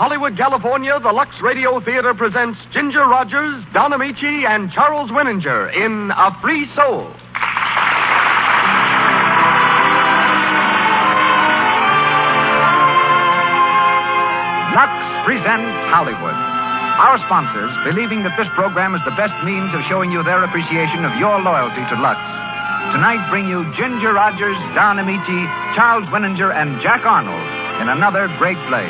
Hollywood, California, the Lux Radio Theater presents Ginger Rogers, Don Amici, and Charles Winninger in A Free Soul. Lux presents Hollywood. Our sponsors, believing that this program is the best means of showing you their appreciation of your loyalty to Lux, tonight bring you Ginger Rogers, Don Amici, Charles Winninger, and Jack Arnold in another great play.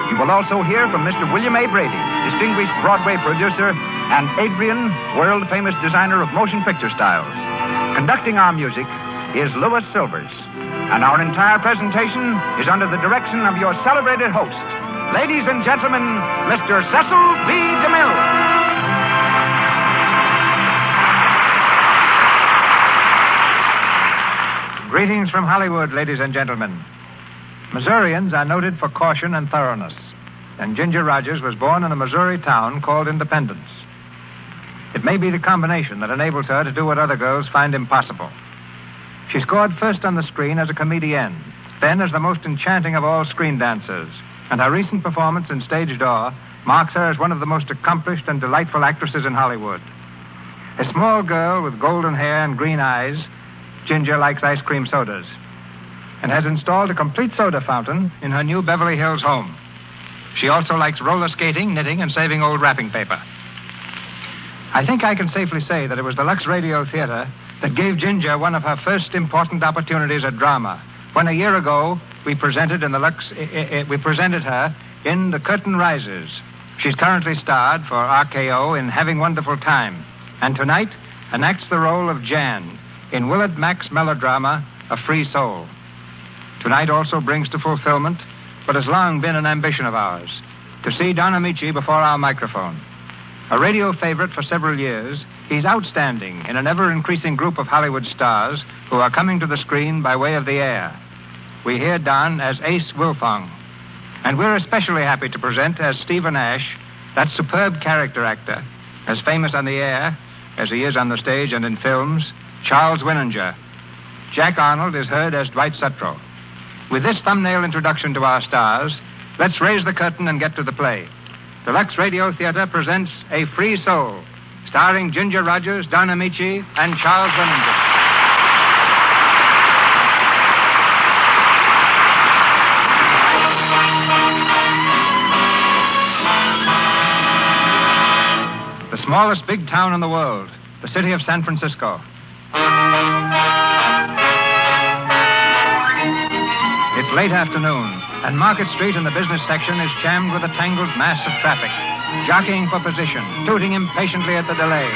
You will also hear from Mr. William A. Brady, distinguished Broadway producer, and Adrian, world-famous designer of motion picture styles. Conducting our music is Louis Silvers. And our entire presentation is under the direction of your celebrated host, ladies and gentlemen, Mr. Cecil B. DeMille. Greetings from Hollywood, ladies and gentlemen. Missourians are noted for caution and thoroughness, and Ginger Rogers was born in a Missouri town called Independence. It may be the combination that enables her to do what other girls find impossible. She scored first on the screen as a comedienne, then as the most enchanting of all screen dancers, and her recent performance in Stage Door marks her as one of the most accomplished and delightful actresses in Hollywood. A small girl with golden hair and green eyes, Ginger likes ice cream sodas and has installed a complete soda fountain in her new Beverly Hills home. She also likes roller skating, knitting, and saving old wrapping paper. I think I can safely say that it was the Lux Radio Theater that gave Ginger one of her first important opportunities at drama, when a year ago we presented her in The Curtain Rises. She's currently starred for RKO in Having Wonderful Time, and tonight enacts the role of Jan in Willard Mack's melodrama, A Free Soul. Tonight also brings to fulfillment what has long been an ambition of ours, to see Don Amici before our microphone. A radio favorite for several years, he's outstanding in an ever-increasing group of Hollywood stars who are coming to the screen by way of the air. We hear Don as Ace Wilfong, and we're especially happy to present as Stephen Ash, that superb character actor, as famous on the air as he is on the stage and in films, Charles Winninger. Jack Arnold is heard as Dwight Sutro. With this thumbnail introduction to our stars, let's raise the curtain and get to the play. The Lux Radio Theater presents A Free Soul, starring Ginger Rogers, Don Amici, and Charles Winninger. The smallest big town in the world, the city of San Francisco. It's late afternoon, and Market Street in the business section is jammed with a tangled mass of traffic, jockeying for position, tooting impatiently at the delay.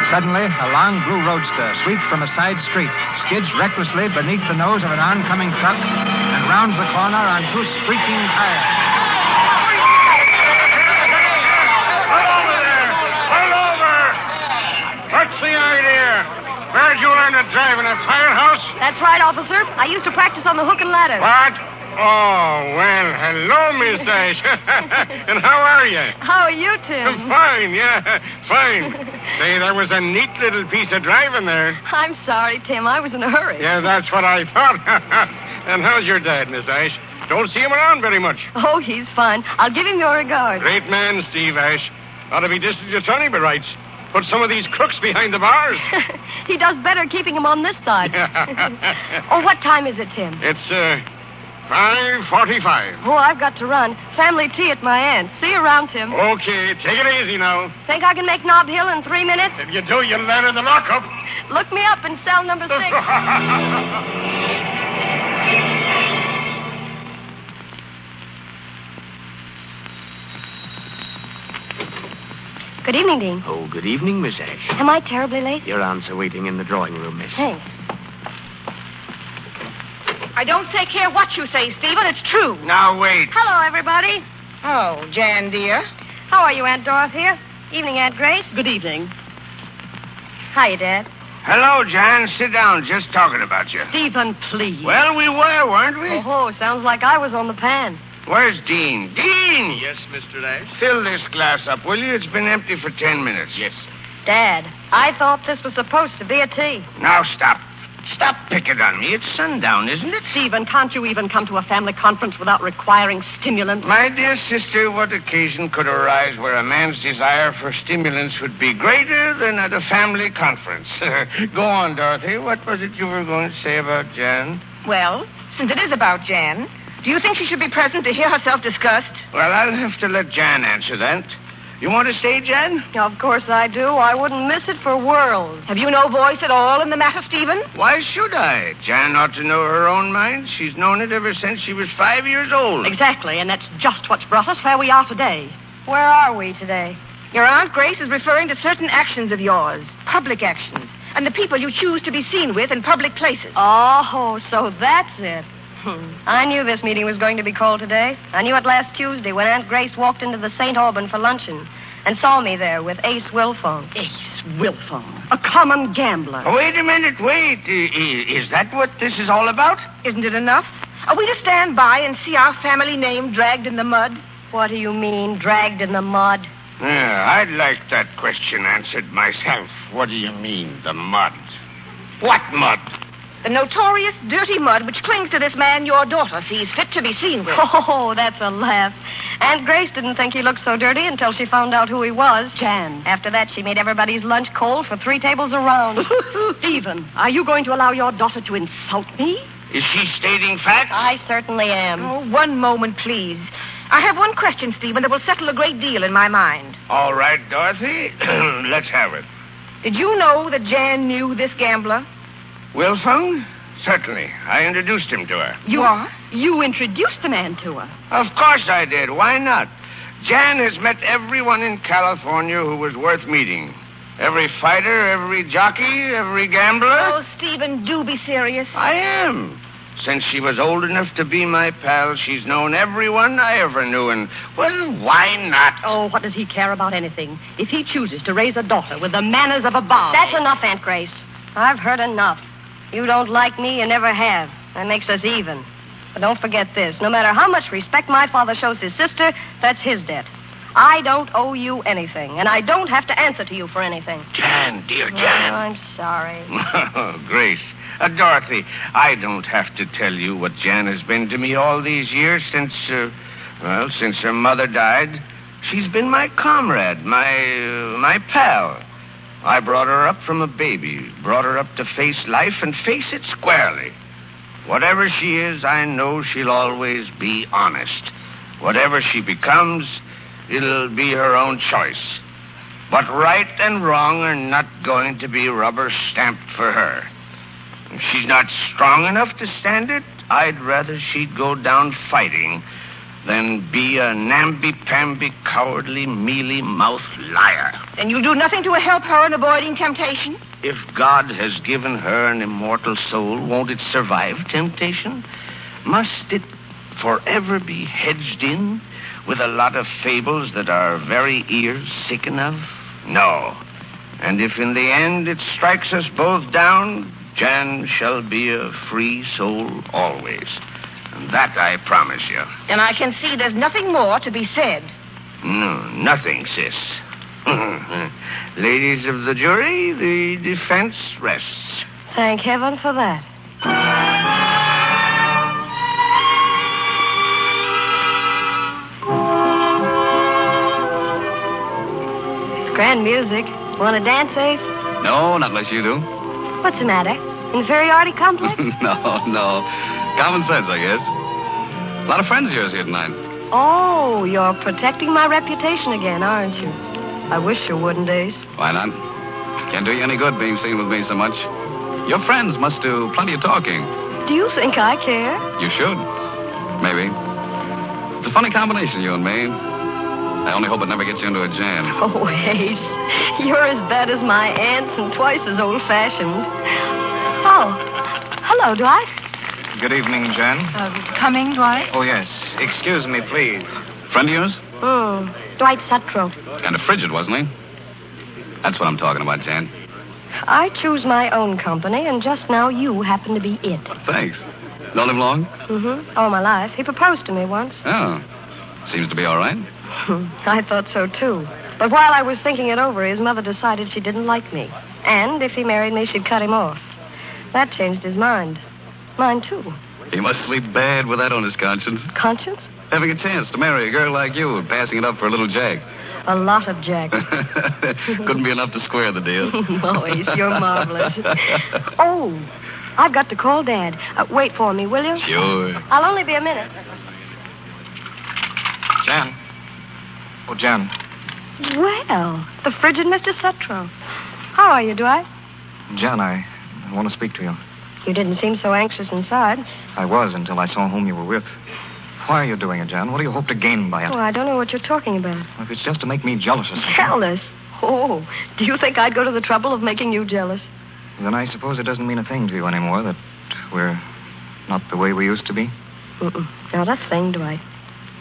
Suddenly, a long blue roadster sweeps from a side street, skids recklessly beneath the nose of an oncoming truck, and rounds the corner on two screeching tires. What's the idea? Where'd you learn to drive, in a firehouse? That's right, officer. I used to practice on the hook and ladder. What? Oh, well, hello, Miss Ash. And how are you? How are you, Tim? Fine, yeah, fine. Say, there was a neat little piece of driving there. I'm sorry, Tim. I was in a hurry. Yeah, that's what I thought. And how's your dad, Miss Ash? Don't see him around very much. Oh, he's fine. I'll give him your regards. Great man, Steve Ash. Ought to be district attorney by rights. Put some of these crooks behind the bars. He does better keeping him on this side. Oh, what time is it, Tim? It's 5:45. Oh, I've got to run. Family tea at my aunt's. See you around, Tim. Okay, take it easy now. Think I can make Nob Hill in 3 minutes? If you do, you'll land in the lockup. Look me up in cell number 6. Good evening, Dean. Oh, good evening, Miss Ash. Am I terribly late? Your aunt's are waiting in the drawing room, miss. Thanks. I don't take care what you say, Stephen. It's true. Now, wait. Hello, everybody. Oh, Jan, dear. How are you, Aunt Dorothea? Evening, Aunt Grace. Good evening. Hiya, Dad. Hello, Jan. Sit down. Just talking about you. Stephen, please. Well, we were, weren't we? Oh, sounds like I was on the pan. Where's Dean? Dean! Yes, Mr. Ash? Fill this glass up, will you? It's been empty for 10 minutes. Yes. Dad, I thought this was supposed to be a tea. Now, stop. Stop picking on me. It's sundown, isn't it? Stephen, can't you even come to a family conference without requiring stimulants? My dear sister, what occasion could arise where a man's desire for stimulants would be greater than at a family conference? Go on, Dorothy. What was it you were going to say about Jan? Well, since it is about Jan, do you think she should be present to hear herself discussed? Well, I'll have to let Jan answer that. You want to stay, Jan? Of course I do. I wouldn't miss it for worlds. Have you no voice at all in the matter, Stephen? Why should I? Jan ought to know her own mind. She's known it ever since she was 5 years old. Exactly, and that's just what's brought us where we are today. Where are we today? Your Aunt Grace is referring to certain actions of yours, public actions, and the people you choose to be seen with in public places. Oh, so that's it. I knew this meeting was going to be called today. I knew it last Tuesday when Aunt Grace walked into the St. Alban for luncheon and saw me there with Ace Wilfong. Ace Wilfong. A common gambler. Oh, wait a minute, wait. Is that what this is all about? Isn't it enough? Are we to stand by and see our family name dragged in the mud? What do you mean, dragged in the mud? Yeah, I'd like that question answered myself. What do you mean, the mud? What mud? The notorious dirty mud which clings to this man your daughter sees fit to be seen with. Oh, that's a laugh. Aunt Grace didn't think he looked so dirty until she found out who he was. Jan. After that, she made everybody's lunch cold for 3 tables around. Stephen, are you going to allow your daughter to insult me? Is she stating facts? I certainly am. Oh, one moment, please. I have one question, Stephen, that will settle a great deal in my mind. All right, Dorothy. Let's have it. Did you know that Jan knew this gambler? Wilfong? Certainly. I introduced him to her. You introduced the man to her? Of course I did. Why not? Jan has met everyone in California who was worth meeting. Every fighter, every jockey, every gambler. Oh, Stephen, do be serious. I am. Since she was old enough to be my pal, she's known everyone I ever knew, and, well, why not? Oh, what does he care about anything? If he chooses to raise a daughter with the manners of a bomb... That's enough, Aunt Grace. I've heard enough. You don't like me, you never have. That makes us even. But don't forget this. No matter how much respect my father shows his sister, that's his debt. I don't owe you anything, and I don't have to answer to you for anything. Jan, dear Jan. Oh, I'm sorry. Grace. Dorothy, I don't have to tell you what Jan has been to me all these years since her mother died. She's been my comrade, my pal. I brought her up from a baby, brought her up to face life and face it squarely. Whatever she is, I know she'll always be honest. Whatever she becomes, it'll be her own choice. But right and wrong are not going to be rubber stamped for her. If she's not strong enough to stand it, I'd rather she'd go down fighting than be a namby-pamby, cowardly, mealy-mouthed liar. Then you'll do nothing to help her in avoiding temptation? If God has given her an immortal soul, won't it survive temptation? Must it forever be hedged in with a lot of fables that our very ears sicken of? No. And if in the end it strikes us both down, Jan shall be a free soul always. And that I promise you. And I can see there's nothing more to be said. No, nothing, sis. Ladies of the jury, the defense rests. Thank heaven for that. Grand music. Want to dance, Ace? No, not unless you do. What's the matter? Inferiority complex? No. Common sense, I guess. A lot of friends of yours here tonight. Oh, you're protecting my reputation again, aren't you? I wish you wouldn't, Ace. Why not? Can't do you any good being seen with me so much. Your friends must do plenty of talking. Do you think I care? You should. Maybe. It's a funny combination, you and me. I only hope it never gets you into a jam. Oh, Ace, you're as bad as my aunts and twice as old-fashioned. Oh, hello, Dwight. Good evening, Jan. Coming, Dwight? Oh, yes. Excuse me, please. Friend of yours? Dwight Sutro. Kind of frigid, wasn't he? That's what I'm talking about, Jan. I choose my own company, and just now you happen to be it. Thanks. Known him long? Mm-hmm. All my life. He proposed to me once. Oh. Seems to be all right. I thought so, too. But while I was thinking it over, his mother decided she didn't like me. And if he married me, she'd cut him off. That changed his mind. Mine, too. He must sleep bad with that on his conscience. Conscience? Having a chance to marry a girl like you and passing it up for a little Jack. A lot of Jack. Couldn't be enough to square the deal. Lois, you're marvelous. Oh, I've got to call Dad. Wait for me, will you? Sure. I'll only be a minute. Jan. Oh, Jan. Well, the frigid Mr. Sutro. How are you, Dwight? Jan, I want to speak to you. You didn't seem so anxious inside. I was until I saw whom you were with. Why are you doing it, Jan? What do you hope to gain by it? Oh, I don't know what you're talking about. If it's just to make me jealous or something. Jealous? Oh, do you think I'd go to the trouble of making you jealous? Then I suppose it doesn't mean a thing to you anymore that we're not the way we used to be? Not a thing, Dwight.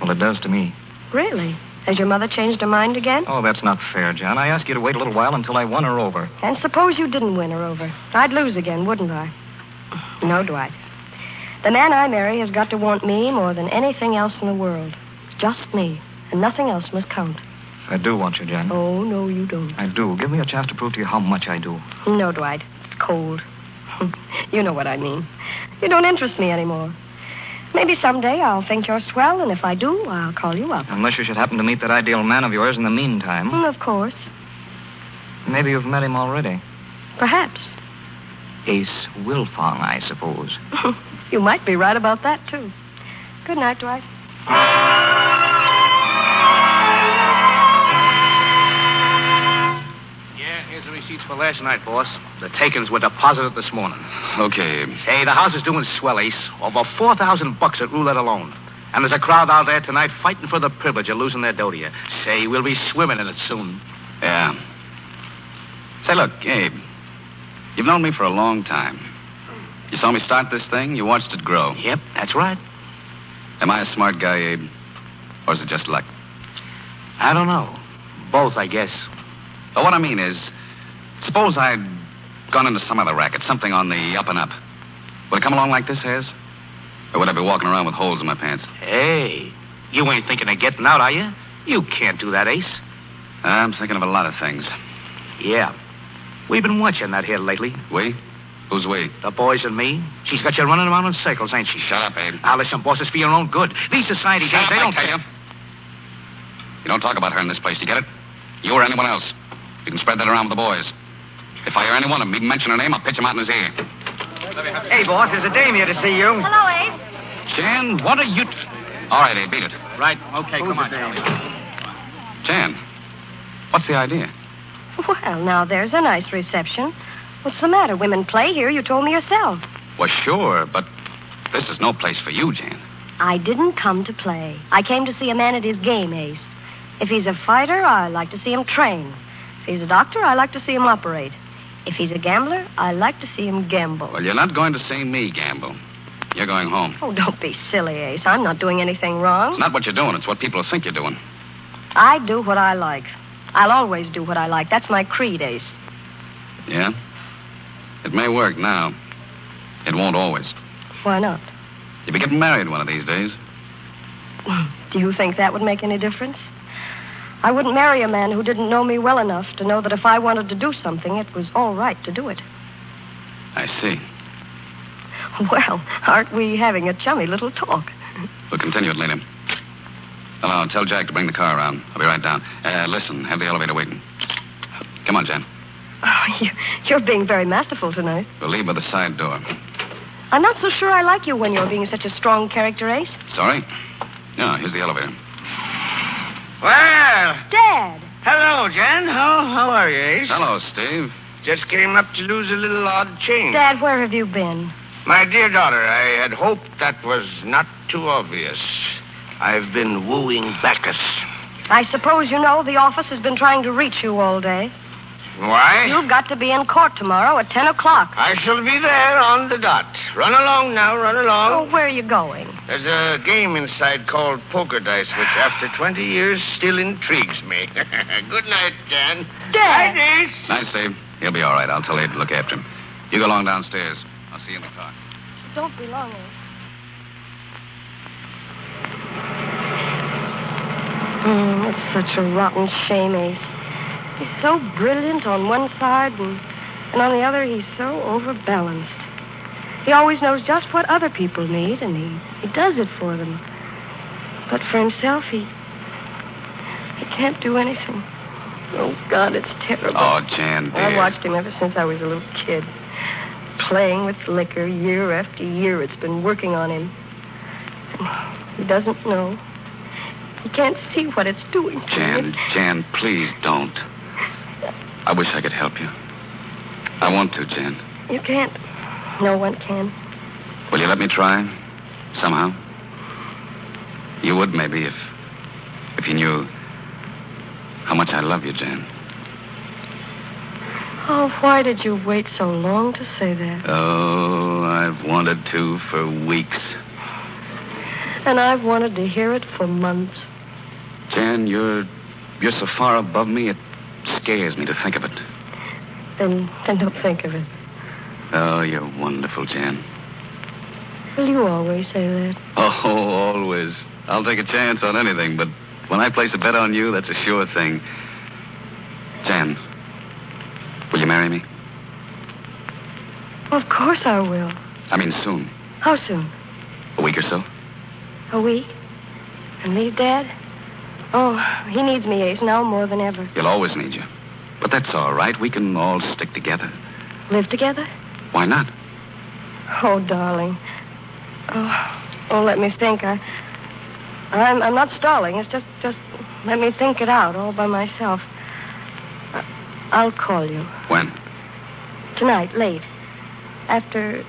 Well, it does to me. Really? Has your mother changed her mind again? Oh, that's not fair, John. I asked you to wait a little while until I won her over. And suppose you didn't win her over. I'd lose again, wouldn't I? No, Dwight. The man I marry has got to want me more than anything else in the world. Just me, and nothing else must count. I do want you, Jan. Oh, no, you don't. I do. Give me a chance to prove to you how much I do. No, Dwight. It's cold. You know what I mean. You don't interest me anymore. Maybe someday I'll think you're swell, and if I do, I'll call you up. Unless you should happen to meet that ideal man of yours in the meantime. Of course. Maybe you've met him already. Perhaps. Ace Wilfong, I suppose. You might be right about that, too. Good night, Dwight. Yeah, here's the receipts for last night, boss. The takings were deposited this morning. Okay. Hey, the house is doing swell, Ace. Over $4,000 at roulette alone. And there's a crowd out there tonight fighting for the privilege of losing their dough to you. Say, we'll be swimming in it soon. Yeah. Say, look, Abe, you've known me for a long time. You saw me start this thing, you watched it grow. Yep, that's right. Am I a smart guy, Abe? Or is it just luck? I don't know. Both, I guess. Well, what I mean is, suppose I'd gone into some other racket, something on the up and up. Would it come along like this has? Or would I be walking around with holes in my pants? Hey, you ain't thinking of getting out, are you? You can't do that, Ace. I'm thinking of a lot of things. Yeah. We've been watching that here lately. We? Who's we? The boys and me. She's got you running around in circles, ain't she? Shut up, Abe. Now, listen, boss, it's for your own good. These society days, they don't tell you. You don't talk about her in this place, you get it? You or anyone else. You can spread that around with the boys. If I hear any one of them even mention her name, I'll pitch him out in his ear. Hey, boss, there's a dame here to see you. Hello, Abe. Jan, what are you... All right, Abe, beat it. Right, okay, come on, Charlie. Jan, what's the idea? Well, now, there's a nice reception. What's the matter? Women play here. You told me yourself. Well, sure, but this is no place for you, Jan. I didn't come to play. I came to see a man at his game, Ace. If he's a fighter, I like to see him train. If he's a doctor, I like to see him operate. If he's a gambler, I like to see him gamble. Well, you're not going to see me gamble. You're going home. Oh, don't be silly, Ace. I'm not doing anything wrong. It's not what you're doing. It's what people think you're doing. I do what I like. I'll always do what I like. That's my creed, Ace. Yeah? It may work now. It won't always. Why not? You'll be getting married one of these days. Do you think that would make any difference? I wouldn't marry a man who didn't know me well enough to know that if I wanted to do something, it was all right to do it. I see. Well, aren't we having a chummy little talk? We'll continue it later. Hello, tell Jack to bring the car around. I'll be right down. Listen, have the elevator waiting. Come on, Jan. Oh, you're being very masterful tonight. We'll leave by the side door. I'm not so sure I like you when you're being such a strong character, Ace. Sorry? No, here's the elevator. Well, Dad! hello, Jan. How are you, Ace? Hello, Steve. Just came up to lose a little odd change. Dad, where have you been? My dear daughter, I had hoped that was not too obvious. I've been wooing Bacchus. I suppose you know the office has been trying to reach you all day. Why? You've got to be in court tomorrow at 10 o'clock. I shall be there on the dot. Run along now, run along. Oh, where are you going? There's a game inside called poker dice, which after 20 years still intrigues me. Good night, Jan. Dad! Night, Ace. Night, Steve. He'll be all right. I'll tell Abe to look after him. You go along downstairs. I'll see you in the car. Don't be long, Ace. It's such a rotten shame, Ace. He's so brilliant on one side, and on the other, he's so overbalanced. He always knows just what other people need, and he does it for them. But for himself, he can't do anything. Oh, God, it's terrible. Oh, Jan, dear. I watched him ever since I was a little kid. Playing with liquor year after year. It's been working on him. And he doesn't know. He can't see what it's doing to him. Jan, please don't. I wish I could help you. I want to, Jan. You can't. No one can. Will you let me try? Somehow? You would, maybe, if you knew how much I love you, Jan. Oh, why did you wait so long to say that? Oh, I've wanted to for weeks. And I've wanted to hear it for months. Jan, you're so far above me, it scares me to think of it. Then don't think of it. Oh, you're wonderful, Jan. Well, you always say that. Oh, always. I'll take a chance on anything, but when I place a bet on you, that's a sure thing. Jan, will you marry me? Of course I will. I mean, soon. How soon? A week or so? A week? And leave Dad? Oh, he needs me, Ace, now more than ever. He'll always need you. But that's all right. We can all stick together. Live together? Why not? Oh, darling. Oh, let me think. I'm not stalling. It's just let me think it out all by myself. I'll call you. When? Tonight, late. After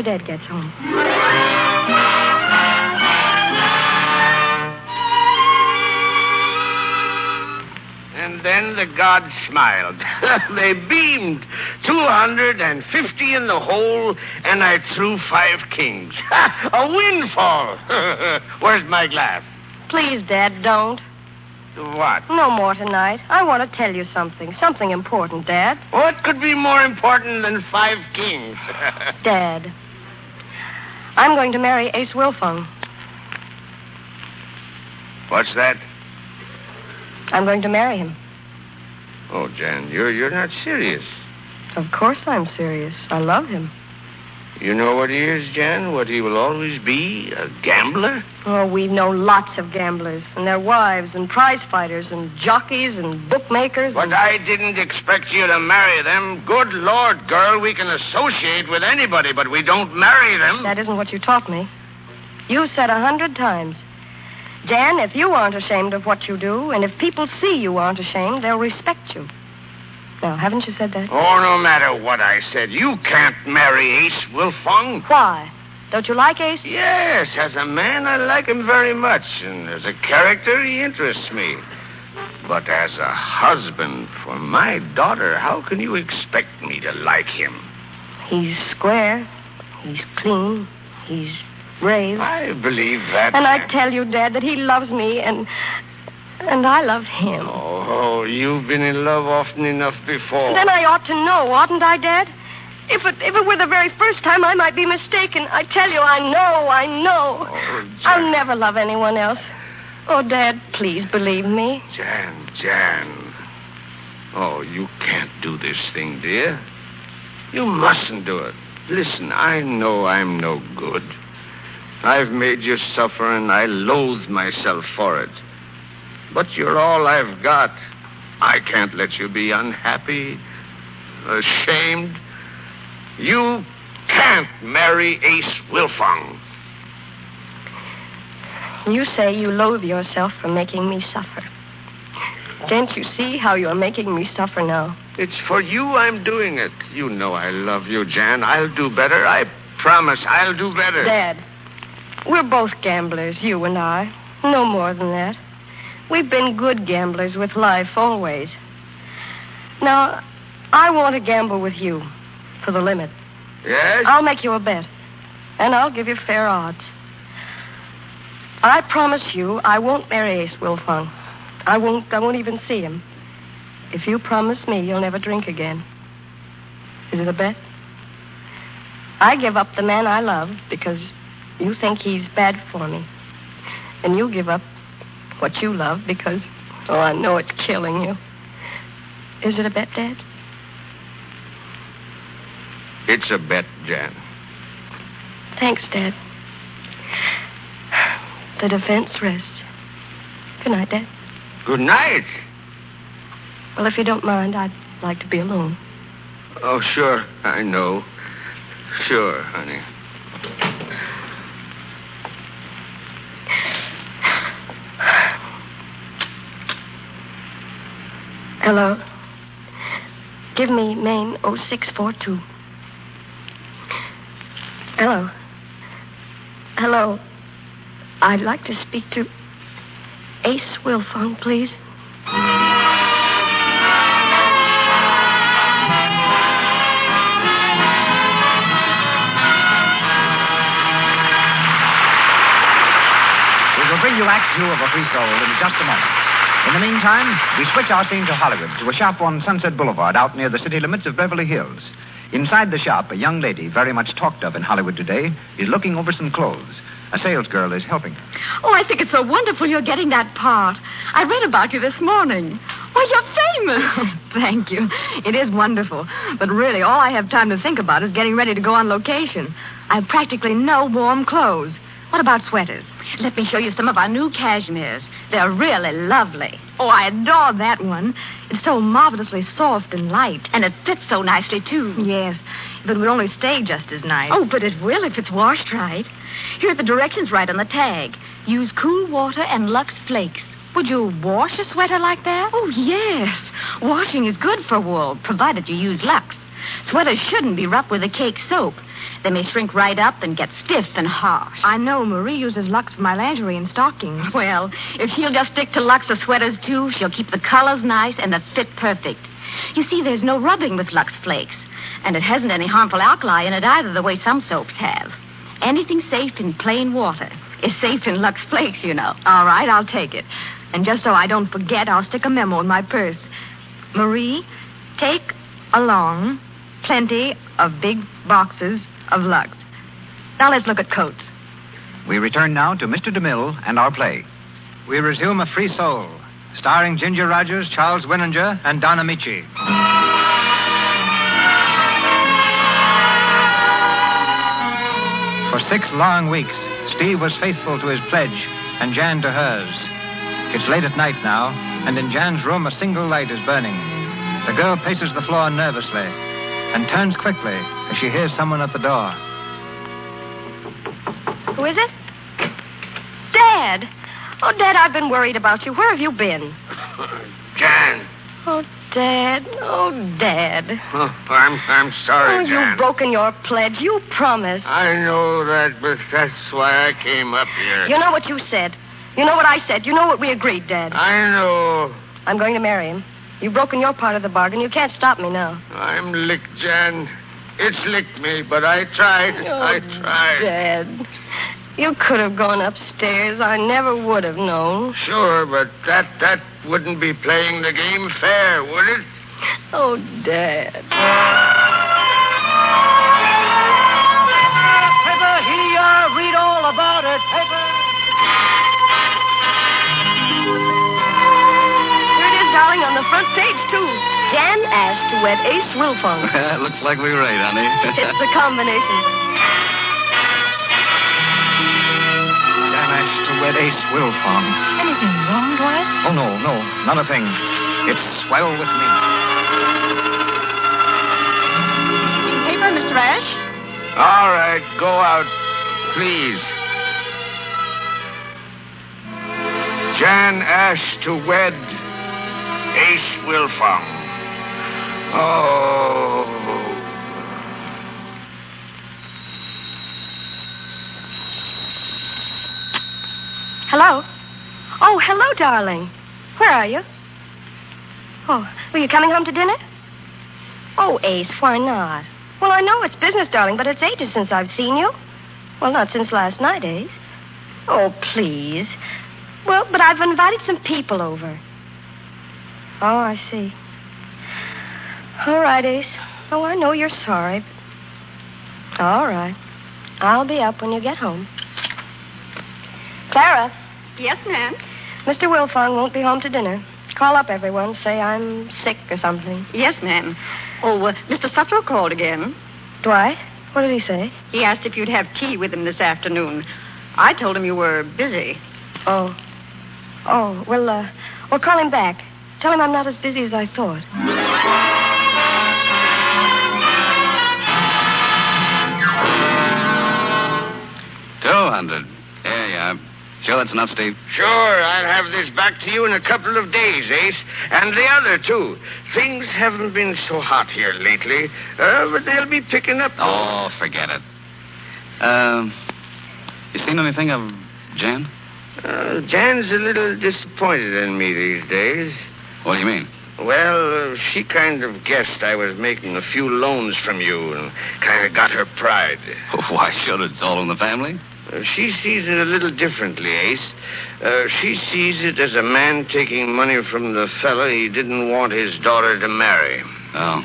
Dad gets home. And then the gods smiled. They beamed. 250 in the hole, and I threw 5 kings. A windfall. Where's my glass? Please, Dad, don't. What? No more tonight. I want to tell you something. Something important, Dad. What could be more important than 5 kings? Dad, I'm going to marry Ace Wilfong. What's that? I'm going to marry him. Oh, Jan, you're not serious. Of course I'm serious. I love him. You know what he is, Jan? What he will always be? A gambler? Oh, we know lots of gamblers, and their wives, and prize fighters, and jockeys, and bookmakers. But I didn't expect you to marry them. Good Lord, girl, we can associate with anybody, but we don't marry them. That isn't what you taught me. You said 100 times, Jan, if you aren't ashamed of what you do, and if people see you aren't ashamed, they'll respect you. Now, haven't you said that? Oh, no matter what I said, you can't marry Ace Wilfong. Why? Don't you like Ace? Yes, as a man, I like him very much, and as a character, he interests me. But as a husband for my daughter, how can you expect me to like him? He's square. He's clean. He's brave. I believe that. And I tell you, Dad, that he loves me, and I love him. Oh, you've been in love often enough before. Then I ought to know, oughtn't I, Dad? If it were the very first time, I might be mistaken. I tell you, I know. Oh, I'll never love anyone else. Oh, Dad, please believe me. Jan. Oh, you can't do this thing, dear. You mustn't do it. Listen, I know I'm no good. I've made you suffer, and I loathe myself for it. But you're all I've got. I can't let you be unhappy, ashamed. You can't marry Ace Wilfong. You say you loathe yourself for making me suffer. Can't you see how you're making me suffer now? It's for you I'm doing it. You know I love you, Jan. I'll do better. I promise I'll do better. Dad, we're both gamblers, you and I. No more than that. We've been good gamblers with life always. Now, I want to gamble with you to the limit. Yes? I'll make you a bet, and I'll give you fair odds. I promise you I won't marry Ace Wilfong. I won't even see him. If you promise me you'll never drink again. Is it a bet? I give up the man I love because you think he's bad for me. And you give up what you love because, I know it's killing you. Is it a bet, Dad? It's a bet, Jan. Thanks, Dad. The defense rests. Good night, Dad. Good night. Well, if you don't mind, I'd like to be alone. Oh, sure. I know. Sure, honey. Hello. Give me Maine 0642. Hello. Hello. I'd like to speak to Ace Wilfong, please. We will bring you Act 2 of A Free Soul in just a moment. In the meantime, we switch our scene to Hollywood, to a shop on Sunset Boulevard out near the city limits of Beverly Hills. Inside the shop, a young lady, very much talked of in Hollywood today, is looking over some clothes. A salesgirl is helping her. Oh, I think it's so wonderful you're getting that part. I read about you this morning. Why, you're famous. Thank you. It is wonderful. But really, all I have time to think about is getting ready to go on location. I have practically no warm clothes. What about sweaters? Let me show you some of our new cashmeres. They're really lovely. Oh, I adore that one. It's so marvelously soft and light. And it fits so nicely, too. Yes, if it would only stay just as nice. Oh, but it will if it's washed right. Here are the directions right on the tag. Use cool water and Lux Flakes. Would you wash a sweater like that? Oh, yes. Washing is good for wool, provided you use Lux. Sweaters shouldn't be rubbed with a cake soap. They may shrink right up and get stiff and harsh. I know Marie uses Lux for my lingerie and stockings. Well, if she'll just stick to Lux for sweaters, too, she'll keep the colors nice and the fit perfect. You see, there's no rubbing with Lux Flakes. And it hasn't any harmful alkali in it either, the way some soaps have. Anything safe in plain water is safe in Lux Flakes, you know. All right, I'll take it. And just so I don't forget, I'll stick a memo in my purse. Marie, take along plenty of big boxes of Lux. Now let's look at coats. We return now to Mr. DeMille and our play. We resume A Free Soul, starring Ginger Rogers, Charles Winninger, and Don Amici. For 6 long weeks, Steve was faithful to his pledge and Jan to hers. It's late at night now, and in Jan's room a single light is burning. The girl paces the floor nervously and turns quickly as she hears someone at the door. Who is it? Dad! Oh, Dad, I've been worried about you. Where have you been? Jan. Oh, Dad. Oh, Dad. Oh, I'm sorry, Oh, Jan. you've broken your pledge. You promised. I know that, but that's why I came up here. You know what you said. You know what I said. You know what we agreed, Dad. I know. I'm going to marry him. You've broken your part of the bargain. You can't stop me now. I'm licked, Jan. It's licked me, but I tried. Oh, I tried. Dad. You could have gone upstairs. I never would have known. Sure, but that wouldn't be playing the game fair, would it? Oh, Dad. Paper here, read all about it. Paper. Here it is, darling, on the front page, too. Jan asked to wed Ace Wilfong. Looks like we were right, honey. It's the combination. Jan asked to wed Ace Wilfong. Anything wrong, Dwight? Oh, no, not a thing. It's swell with me. Paper, Mr. Ash? All right, go out, please. Jan asked to wed Ace Wilfong. Oh. Hello? Oh, hello, darling. Where are you? Oh, were you coming home to dinner? Oh, Ace, why not? Well, I know it's business, darling, but it's ages since I've seen you. Well, not since last night, Ace. Oh, please. Well, but I've invited some people over. Oh, I see. All right, Ace. Oh, I know you're sorry. All right. I'll be up when you get home. Clara. Yes, ma'am. Mr. Wilfong won't be home to dinner. Call up everyone. Say I'm sick or something. Yes, ma'am. Oh, Mr. Sutro called again. Dwight? What did he say? He asked if you'd have tea with him this afternoon. I told him you were busy. Oh. Oh, well, call him back. Tell him I'm not as busy as I thought. 200. There you are. Sure that's enough, Steve? Sure, I'll have this back to you in a couple of days, Ace. And the other, too. Things haven't been so hot here lately, but they'll be picking up. Oh, forget it. You seen anything of Jan? Jan's a little disappointed in me these days. What do you mean? Well, she kind of guessed I was making a few loans from you and kind of got her pride. Why should it? It's all in the family. She sees it a little differently, Ace. She sees it as a man taking money from the fella he didn't want his daughter to marry. Oh.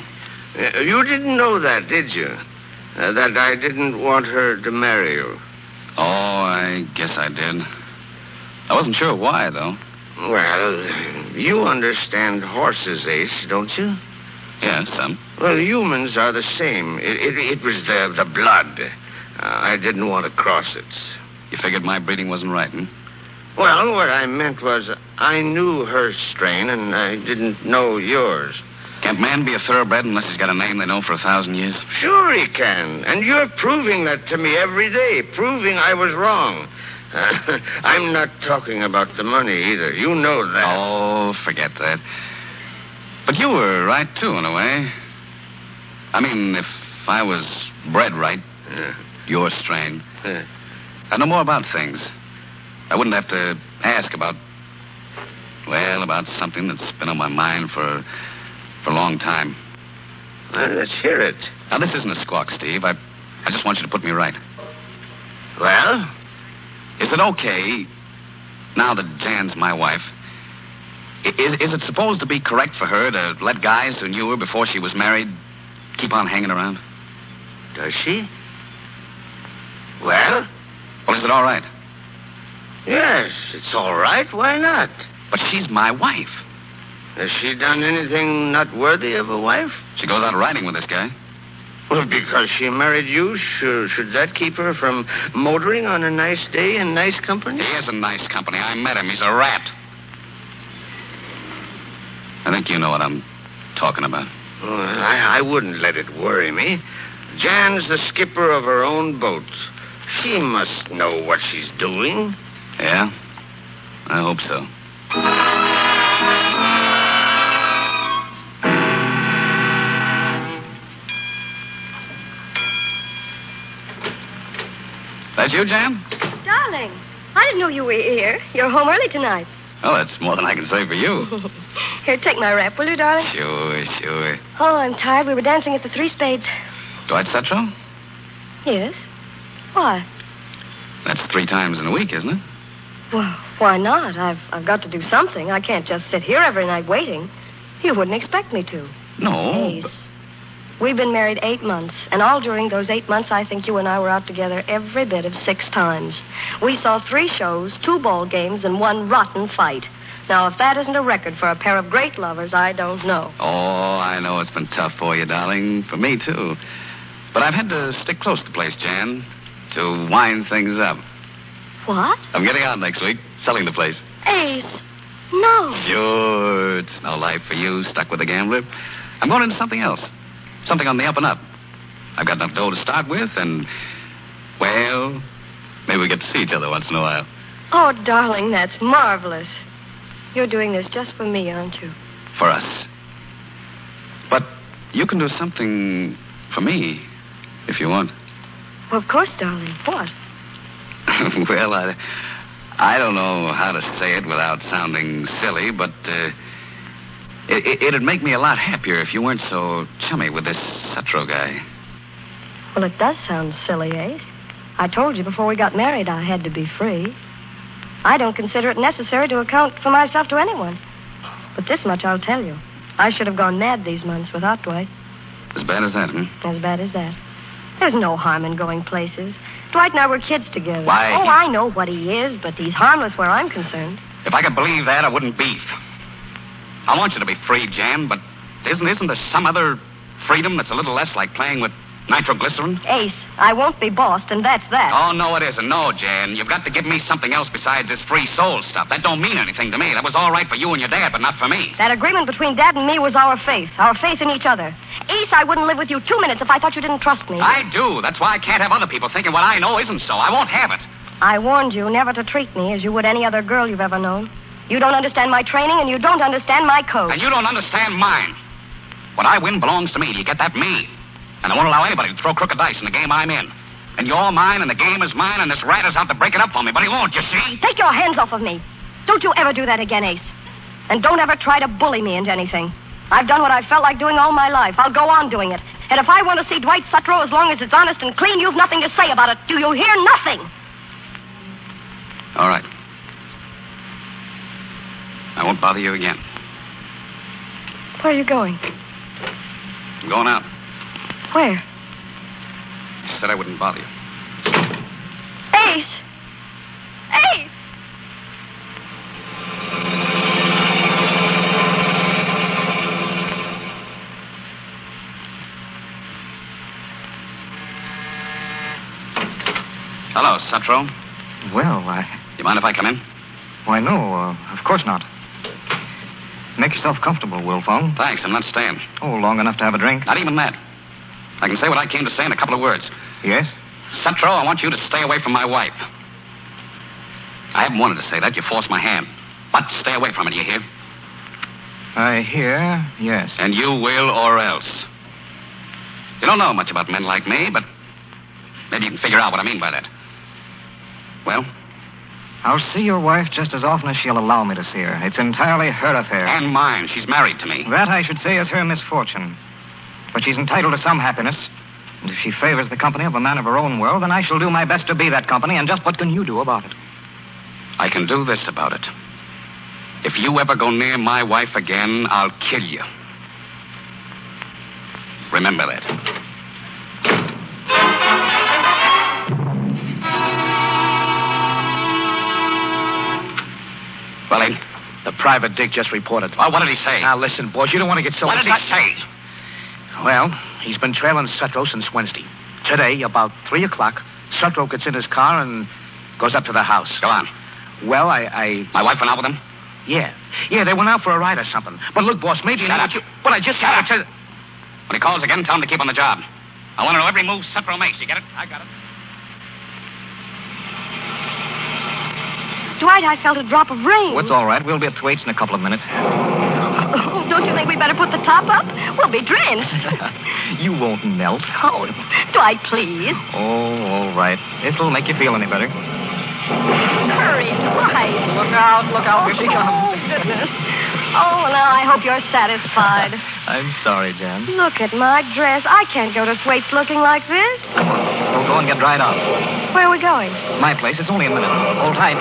You didn't know that, did you? That I didn't want her to marry you. Oh, I guess I did. I wasn't sure why, though. Well, you understand horses, Ace, don't you? Yeah, some. Well, humans are the same. It was the blood. I didn't want to cross it. You figured my breeding wasn't right, hmm? Well, what I meant was I knew her strain, and I didn't know yours. Can't man be a thoroughbred unless he's got a name they know for 1,000 years? Sure he can. And you're proving that to me every day, proving I was wrong. I'm not talking about the money either. You know that. Oh, forget that. But you were right, too, in a way. I mean, if I was bred right, your strain, I know more about things. I wouldn't have to ask about something that's been on my mind for a long time. Well, let's hear it. Now, this isn't a squawk, Steve. I just want you to put me right. Well? Is it okay, now that Jan's my wife, is it supposed to be correct for her to let guys who knew her before she was married keep on hanging around? Does she? Well, is it all right? Yes, it's all right. Why not? But she's my wife. Has she done anything not worthy of a wife? She goes out riding with this guy. Well, because she married you, should that keep her from motoring on a nice day in nice company? He is a nice company. I met him. He's a rat. I think you know what I'm talking about. Well, I wouldn't let it worry me. Jan's the skipper of her own boat. She must know what she's doing. Yeah? I hope so. That you, Jan? Darling, I didn't know you were here. You're home early tonight. Oh, that's more than I can say for you. Here, take my wrap, will you, darling? Sure. Oh, I'm tired. We were dancing at the Three Spades. Dwight Setro? Yes. Why? That's 3 times in a week, isn't it? Well, why not? I've got to do something. I can't just sit here every night waiting. You wouldn't expect me to. No. Ace, we've been married 8 months, and all during those 8 months, I think you and I were out together every bit of 6 times. We saw 3 shows, 2 ball games, and 1 rotten fight. Now, if that isn't a record for a pair of great lovers, I don't know. Oh, I know it's been tough for you, darling. For me, too. But I've had to stick close to the place, Jan, to wind things up. What? I'm getting out next week, selling the place. Ace, no. Sure, it's no life for you, stuck with a gambler. I'm going into something else. Something on the up and up. I've got enough dough to start with, and, well, maybe we get to see each other once in a while. Oh, darling, that's marvelous. You're doing this just for me, aren't you? For us. But you can do something for me, if you want. Well, of course, darling. What? Well, I don't know how to say it without sounding silly, but it'd make me a lot happier if you weren't so chummy with this Setro guy. Well, it does sound silly, Ace. I told you before we got married I had to be free. I don't consider it necessary to account for myself to anyone. But this much I'll tell you. I should have gone mad these months without Dwight. As bad as that, As bad as that. There's no harm in going places. Dwight and I were kids together. Why? Oh, I know what he is, but he's harmless where I'm concerned. If I could believe that, I wouldn't beef. I want you to be free, Jan, but isn't there some other freedom that's a little less like playing with Nitroglycerin? Ace, I won't be bossed, and that's that. Oh, no, it isn't. No, Jan. You've got to give me something else besides this free soul stuff. That don't mean anything to me. That was all right for you and your dad, but not for me. That agreement between Dad and me was our faith in each other. Ace, I wouldn't live with you 2 minutes if I thought you didn't trust me. I do. That's why I can't have other people thinking what I know isn't so. I won't have it. I warned you never to treat me as you would any other girl you've ever known. You don't understand my training, and you don't understand my code. And you don't understand mine. What I win belongs to me. Do you get that? Me. And I won't allow anybody to throw crooked dice in the game I'm in. And you're mine, and the game is mine, and this rat is out to break it up for me. But he won't, you see? Take your hands off of me. Don't you ever do that again, Ace. And don't ever try to bully me into anything. I've done what I felt like doing all my life. I'll go on doing it. And if I want to see Dwight Sutro, as long as it's honest and clean, you've nothing to say about it. Do you hear? Nothing. All right. I won't bother you again. Where are you going? I'm going out. Where? I said I wouldn't bother you. Ace! Ace! Hello, Sutro. Well, You mind if I come in? Why, no, of course not. Make yourself comfortable, Wilfong. Thanks, I'm not staying. Oh, long enough to have a drink? Not even that. I can say what I came to say in a couple of words. Yes? Sutro, I want you to stay away from my wife. I haven't wanted to say that. You forced my hand. But stay away from it, you hear? I hear, yes. And you will or else. You don't know much about men like me, but maybe you can figure out what I mean by that. Well? I'll see your wife just as often as she'll allow me to see her. It's entirely her affair. And mine. She's married to me. That, I should say, is her misfortune. But she's entitled to some happiness. And if she favors the company of a man of her own world, then I shall do my best to be that company. And just what can you do about it? I can do this about it. If you ever go near my wife again, I'll kill you. Remember that. Willie? The private Dick just reported. Well, what did he say? Now, listen, boys, you don't want to get so... What did he say? Well, he's been trailing Sutro since Wednesday. Today, about 3 o'clock, Sutro gets in his car and goes up to the house. Go on. Well, My wife went out with him? Yeah. Yeah, they went out for a ride or something. But look, boss, maybe... Shut up. Well, I just... Shut up. When he calls again, tell him to keep on the job. I want to know every move Sutro makes. You get it? I got it. Dwight, I felt a drop of rain. Well, it's all right. We'll be at Thwaites in a couple of minutes. Oh, don't you think we better put the top up? We'll be drenched. You won't melt. Oh, Dwight, please. Oh, all right. It'll make you feel any better. Hurry, Dwight. Look out, here she comes. Oh, goodness. Oh, now I hope you're satisfied. I'm sorry, Jan. Look at my dress. I can't go to Thwaites looking like this. Come on. We'll go and get dried out. Where are we going? My place. It's only a minute. Hold tight.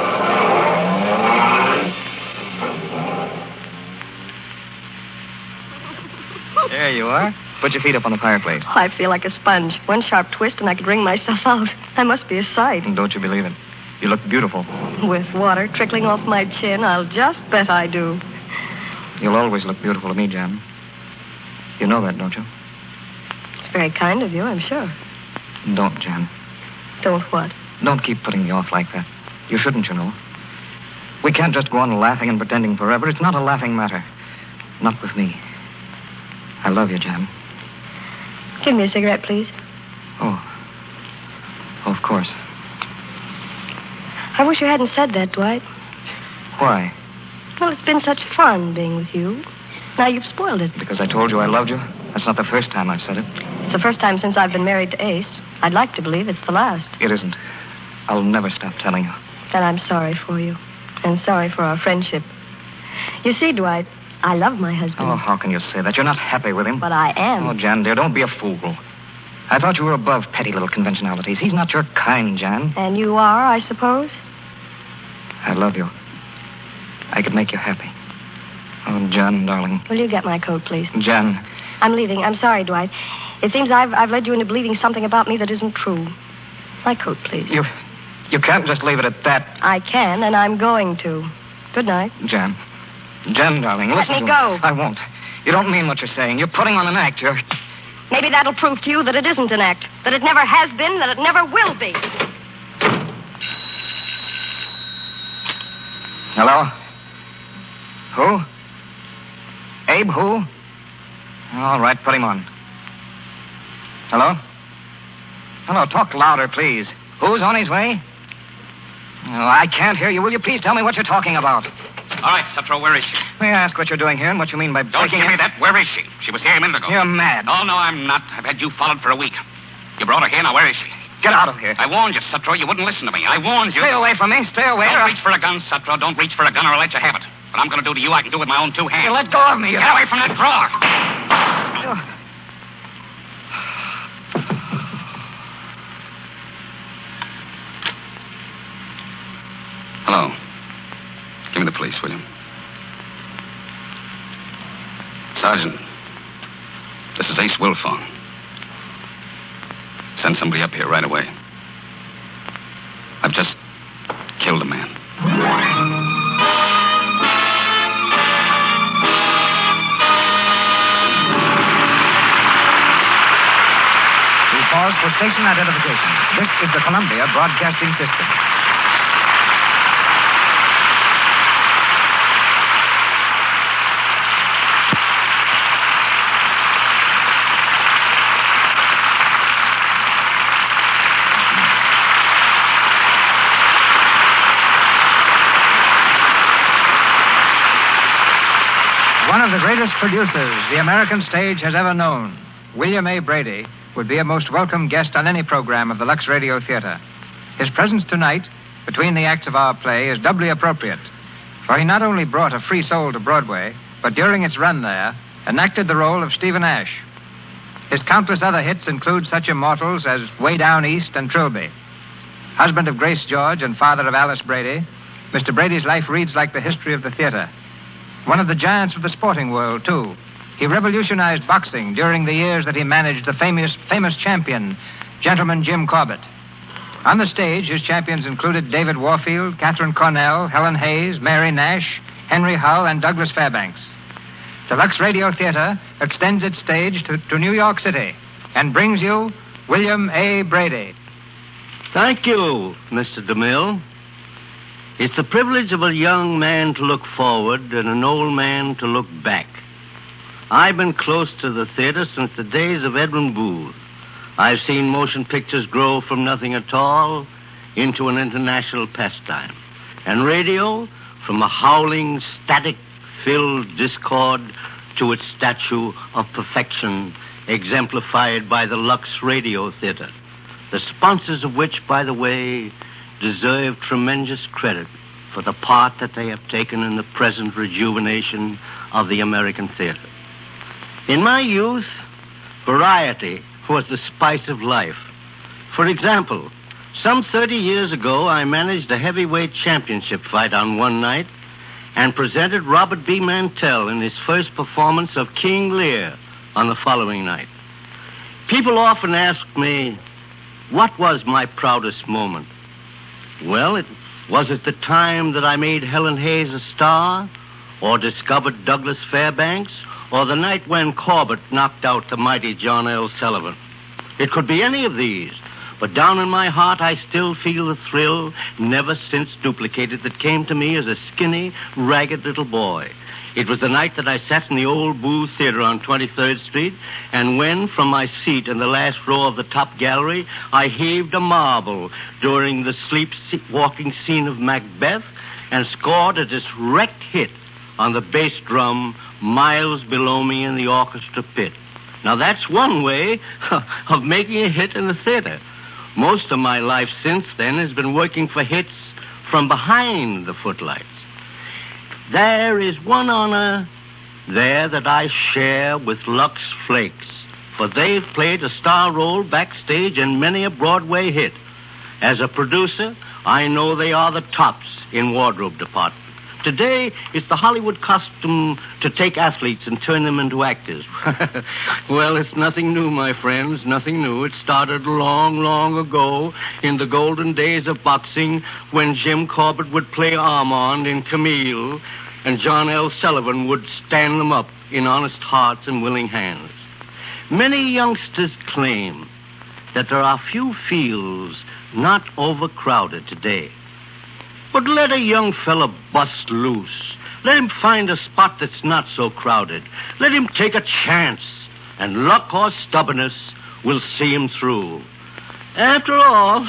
There you are. Put your feet up on the fireplace. Oh, I feel like a sponge. One sharp twist and I could wring myself out. I must be a sight. And don't you believe it? You look beautiful. With water trickling off my chin, I'll just bet I do. You'll always look beautiful to me, Jan. You know that, don't you? It's very kind of you, I'm sure. Don't, Jan. Don't what? Don't keep putting me off like that. You shouldn't, you know. We can't just go on laughing and pretending forever. It's not a laughing matter. Not with me. I love you, Jan. Give me a cigarette, please. Oh, of course. I wish you hadn't said that, Dwight. Why? Well, it's been such fun being with you. Now you've spoiled it. Because I told you I loved you? That's not the first time I've said it. It's the first time since I've been married to Ace. I'd like to believe it's the last. It isn't. I'll never stop telling you. Then I'm sorry for you. And sorry for our friendship. You see, Dwight, I love my husband. Oh, how can you say that? You're not happy with him. But I am. Oh, Jan, dear, don't be a fool. I thought you were above petty little conventionalities. He's not your kind, Jan. And you are, I suppose? I love you. I could make you happy. Oh, Jan, darling. Will you get my coat, please? Jan. I'm leaving. I'm sorry, Dwight. It seems I've led you into believing something about me that isn't true. My coat, please. You can't just leave it at that. I can, and I'm going to. Good night. Jan. Jan, darling, listen Let me to go. me. I won't. You don't mean what you're saying. You're putting on an act. Maybe that'll prove to you that it isn't an act, that it never has been, that it never will be. Hello? Who? Abe who? All right, put him on. Hello? Hello, talk louder, please. Who's on his way? Oh, I can't hear you. Will you please tell me what you're talking about? All right, Sutro, where is she? May I ask what you're doing here and what you mean by Don't breaking give me in? that. Where is she? She was here a minute ago. You're mad. Oh, no, I'm not. I've had you followed for a week. You brought her here. Now, where is she? Get out of here. I warned you, Sutro. You wouldn't listen to me. I warned you. Stay away from me. Stay away. Don't reach for a gun, Sutro. Don't reach for a gun or I'll let you have it. What I'm going to do to you, I can do with my own 2 hands. You let go of me. Get away from that drawer. Hello. Give me the police, will you? Sergeant, this is Ace Wilfong. Send somebody up here right away. I've just killed a man. We pause for station identification. This is the Columbia Broadcasting System. One of the greatest producers the American stage has ever known, William A. Brady, would be a most welcome guest on any program of the Lux Radio Theater. His presence tonight, between the acts of our play, is doubly appropriate, for he not only brought A Free Soul to Broadway, but during its run there, enacted the role of Stephen Ash. His countless other hits include such immortals as Way Down East and Trilby. Husband of Grace George and father of Alice Brady, Mr. Brady's life reads like the history of the theater. One of the giants of the sporting world, too. He revolutionized boxing during the years that he managed the famous champion, Gentleman Jim Corbett. On the stage, his champions included David Warfield, Catherine Cornell, Helen Hayes, Mary Nash, Henry Hull, and Douglas Fairbanks. The Lux Radio Theater extends its stage to New York City and brings you William A. Brady. Thank you, Mr. DeMille. It's the privilege of a young man to look forward and an old man to look back. I've been close to the theater since the days of Edwin Booth. I've seen motion pictures grow from nothing at all into an international pastime. And radio, from a howling, static-filled discord to its statue of perfection, exemplified by the Lux Radio Theater, the sponsors of which, by the way, deserve tremendous credit for the part that they have taken in the present rejuvenation of the American theater. In my youth, variety was the spice of life. For example, some 30 years ago, I managed a heavyweight championship fight on one night and presented Robert B. Mantell in his first performance of King Lear on the following night. People often ask me, what was my proudest moment? Well, it was at the time that I made Helen Hayes a star, or discovered Douglas Fairbanks, or the night when Corbett knocked out the mighty John L. Sullivan. It could be any of these, but down in my heart I still feel the thrill, never since duplicated, that came to me as a skinny, ragged little boy. It was the night that I sat in the old Booth Theater on 23rd Street, and when, from my seat in the last row of the top gallery, I heaved a marble during the sleep-walking scene of Macbeth and scored a direct hit on the bass drum miles below me in the orchestra pit. Now, that's one way of making a hit in the theater. Most of my life since then has been working for hits from behind the footlights. There is one honor there that I share with Lux Flakes, for they've played a star role backstage in many a Broadway hit. As a producer, I know they are the tops in wardrobe department. Today, it's the Hollywood costume to take athletes and turn them into actors. Well, it's nothing new, my friends, nothing new. It started long, long ago in the golden days of boxing when Jim Corbett would play Armand in Camille and John L. Sullivan would stand them up in honest hearts and willing hands. Many youngsters claim that there are few fields not overcrowded today. But let a young fella bust loose. Let him find a spot that's not so crowded. Let him take a chance, and luck or stubbornness will see him through. After all,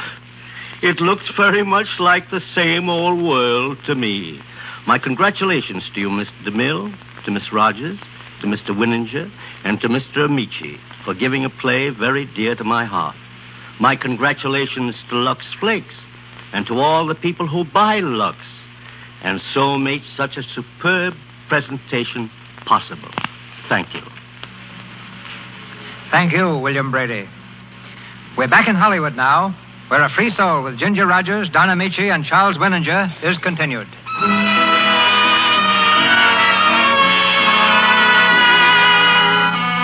it looks very much like the same old world to me. My congratulations to you, Mr. DeMille, to Miss Rogers, to Mr. Winninger, and to Mr. Amici for giving a play very dear to my heart. My congratulations to Lux Flakes and to all the people who buy Lux and so make such a superb presentation possible. Thank you. Thank you, William Brady. We're back in Hollywood now, where A Free Soul with Ginger Rogers, Don Amici, and Charles Winninger is continued.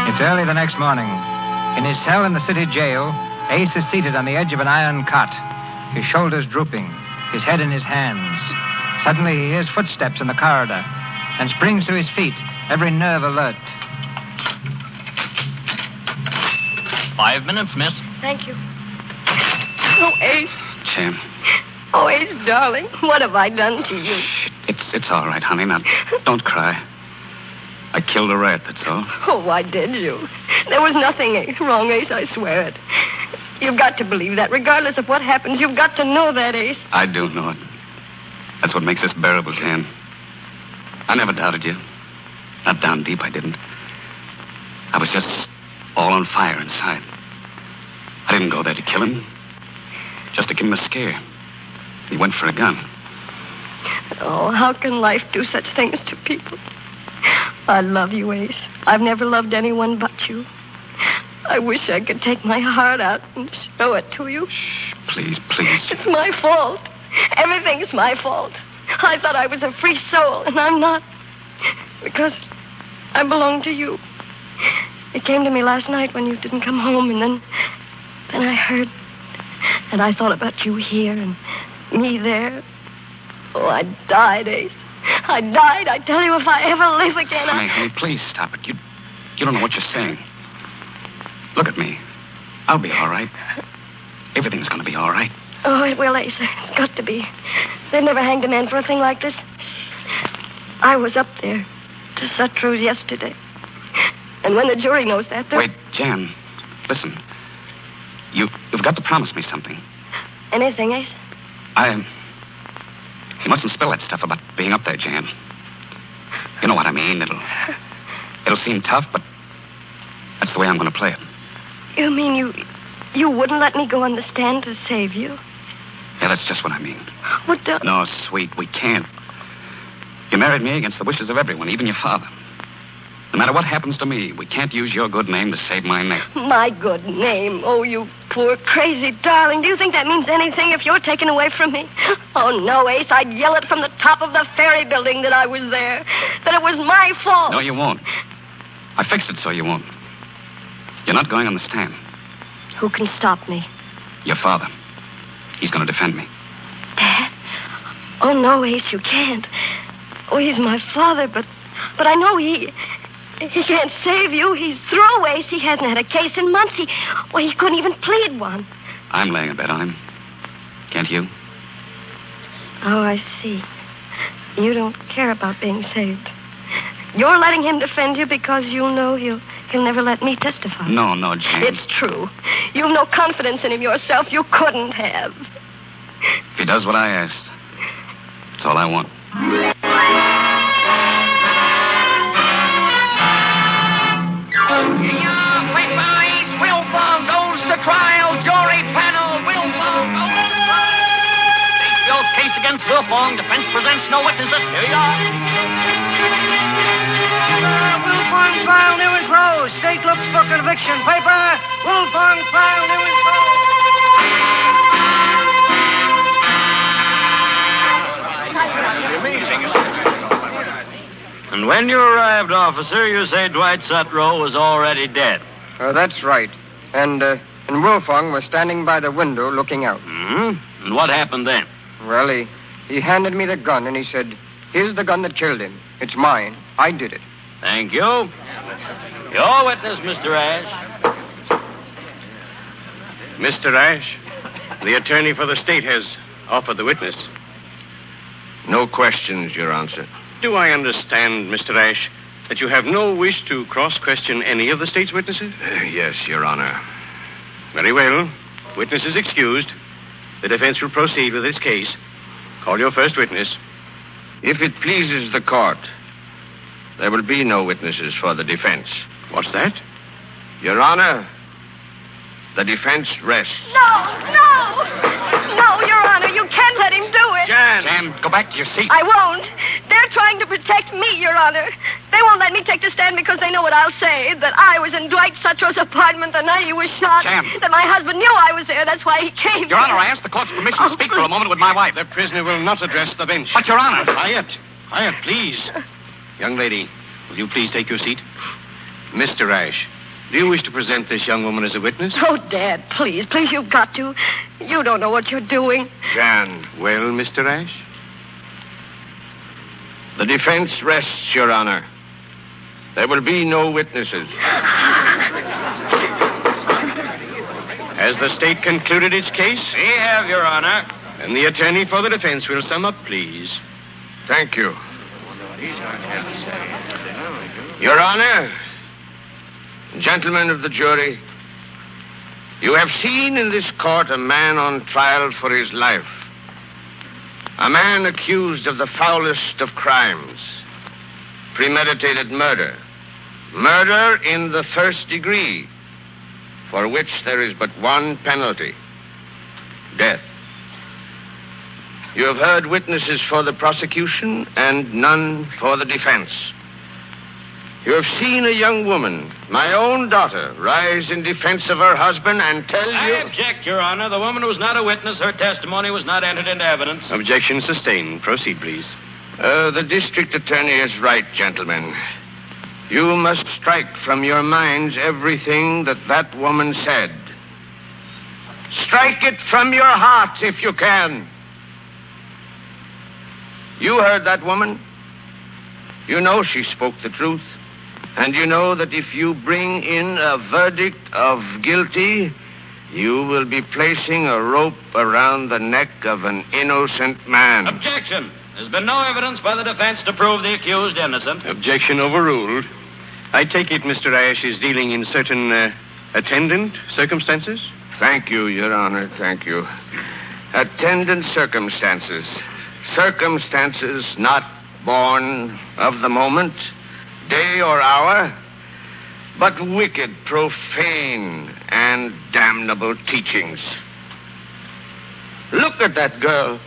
It's early the next morning. In his cell in the city jail, Ace is seated on the edge of an iron cot, his shoulders drooping, his head in his hands. Suddenly he hears footsteps in the corridor and springs to his feet, every nerve alert. 5 minutes, miss. Thank you. Oh, Ace. Jim. Oh, Ace, darling, what have I done to you? It's all right, honey. Now, don't cry. I killed a rat, that's all. Oh, why did you? There was nothing wrong, Ace, I swear it. You've got to believe that. Regardless of what happens, you've got to know that, Ace. I do know it. That's what makes this bearable, Jan. I never doubted you. Not down deep, I didn't. I was just all on fire inside. I didn't go there to kill him. Just to give him a scare. He went for a gun. Oh, how can life do such things to people? I love you, Ace. I've never loved anyone but you. I wish I could take my heart out and show it to you. Shh, please, please. It's my fault. Everything's my fault. I thought I was a free soul, and I'm not. Because I belong to you. It came to me last night when you didn't come home, and then I heard. And I thought about you here and me there. Oh, I died, Ace. I died. I tell you, if I ever live again, Honey, please stop it. You don't know what you're saying. Look at me. I'll be all right. Everything's going to be all right. Oh, it will, Ace. It's got to be. They've never hanged a man for a thing like this. I was up there to Suttrow's yesterday. And when the jury knows that, they're... Wait, Jan. Listen. You've got to promise me something. Anything, Ace? You mustn't spill that stuff about being up there, Jan. You know what I mean. It'll seem tough, but that's the way I'm going to play it. You mean you wouldn't let me go on the stand to save you? Yeah, that's just what I mean. What the... No, sweet, we can't. You married me against the wishes of everyone, even your father. No matter what happens to me, we can't use your good name to save my neck. My good name? Oh, you poor, crazy darling. Do you think that means anything if you're taken away from me? Oh, no, Ace. I'd yell it from the top of the ferry building that I was there. That it was my fault. No, you won't. I fixed it so you won't. You're not going on the stand. Who can stop me? Your father. He's going to defend me. Dad? Oh, no, Ace, you can't. Oh, he's my father, but I know he can't save you. He's through, Ace. He hasn't had a case in months. He couldn't even plead one. I'm laying a bet on him. Can't you? Oh, I see. You don't care about being saved. You're letting him defend you because you know he'll never let me testify. No, Jane. It's true. You've no confidence in him yourself. You couldn't have. If he does what I asked, that's all I want. Wilfong goes to trial. Jury panel. Wilfong goes to trial. State Bill's case against Wilfong. Defense presents no witnesses. Here you are. Wilfong trial new and closed. State looks for conviction. Paper. Wilfong trial new and closed. And when you arrived, officer, you say Dwight Suttrow was already dead. That's right. And Wilfong was standing by the window looking out. Mm-hmm. And what happened then? Well, he handed me the gun and he said, "Here's the gun that killed him. It's mine. I did it." Thank you. Your witness, Mr. Ash. Mr. Ash, the attorney for the state has offered the witness. No questions, Your Honor. Do I understand, Mr. Ash, that you have no wish to cross-question any of the state's witnesses? Yes, Your Honor. Very well. Witness is excused. The defense will proceed with its case. Call your first witness. If it pleases the court, there will be no witnesses for the defense. What's that? Your Honor, the defense rests. No, Your Honor, you can't let him do it. Jan, go back to your seat. I won't. They're trying to protect me, Your Honor. They won't let me take the stand because they know what I'll say, that I was in Dwight Sutro's apartment the night he was shot. Jan. That my husband knew I was there. That's why he came. Your Honor, I asked the court's permission to speak for a moment with my wife. The prisoner will not address the bench. But, Your Honor. Quiet, please. Young lady, will you please take your seat? Mr. Ash, do you wish to present this young woman as a witness? Oh, Dad, please, you've got to. You don't know what you're doing. Jan. Well, Mr. Ash? The defense rests, Your Honor. There will be no witnesses. Has the state concluded its case? We have, Your Honor. And the attorney for the defense will sum up, please. Thank you. Your Honor, gentlemen of the jury, you have seen in this court a man on trial for his life. A man accused of the foulest of crimes. Premeditated murder. Murder in the first degree, for which there is but one penalty: death. You have heard witnesses for the prosecution and none for the defense. You have seen a young woman, my own daughter, rise in defense of her husband and tell you... I object, Your Honor. The woman was not a witness. Her testimony was not entered into evidence. Objection sustained. Proceed, please. The district attorney is right, gentlemen. You must strike from your minds everything that woman said. Strike it from your hearts if you can. You heard that woman. You know she spoke the truth. And you know that if you bring in a verdict of guilty, you will be placing a rope around the neck of an innocent man. Objection. There's been no evidence by the defense to prove the accused innocent. Objection overruled. I take it Mr. Ash is dealing in certain attendant circumstances? Thank you, Your Honor. Thank you. Attendant circumstances. Circumstances not born of the moment, day or hour, but wicked, profane, and damnable teachings. Look at that girl,